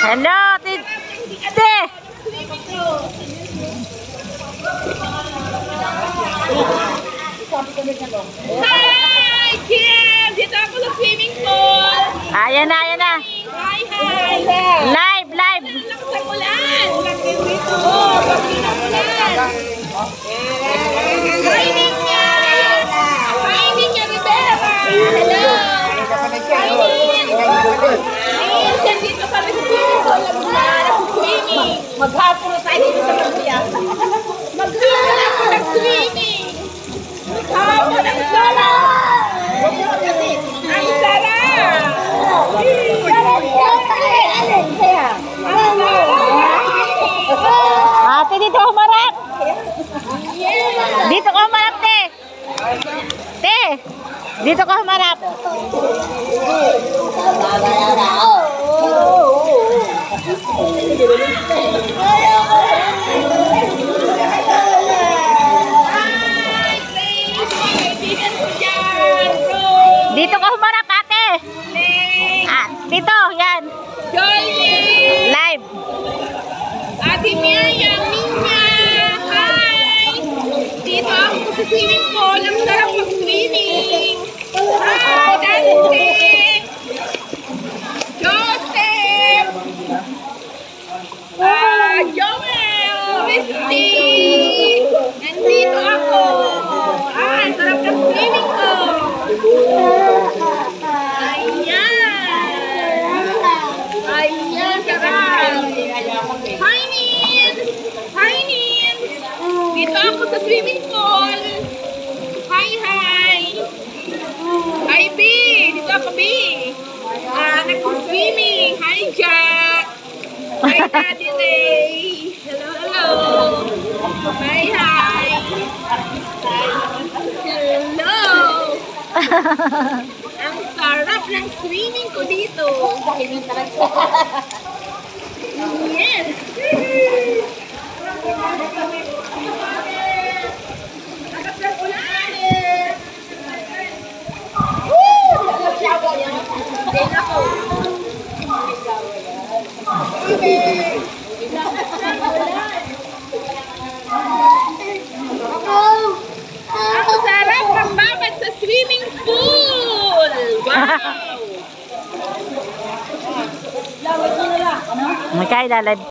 Hello, Tite! Hi, Kim! Dito ako sa swimming pool. Ayan na, ayan na. Hi, hi! Live, live! Lakas ang ulan! Oh, pagkin ang ulan! Hi, Ninya! Hi, Ninya Rivera! Hello! Hi, Ninya! Ayun, dito kami sa swimming pool. Nag-swimming. Maghapon na tayo dito sa Magbiya. Maghapon ako nag-swimming. Maghapon ang sarap! Ang sarap! Ate, dito ako marap! Dito ka marap, te! Te! Dito ka marap! Dito ka humarap, ate! Ah, dito, yan! Live! Ate Mia, Minya! Hi! Dito ako sa swimming pool. Ang sarap mag-swimming! Hi, Dante! Joseph! Joel! Misty! Nandito ako! Ang sarap ng swimming ko! Ayan, sarap! Hi, Nins! Hi, Nins! Dito ako sa swimming pool! Hi, hi! Hi, B! Dito ako, B! Nag-swimming! Hi, Jack! Hi, Daddy Ray! Hello, hello! Hi, hi! Hello! Ang sarap ng swimming ko dito! Yes! Ang sarap magbabad sa swimming pool! Wow! Magkaya live.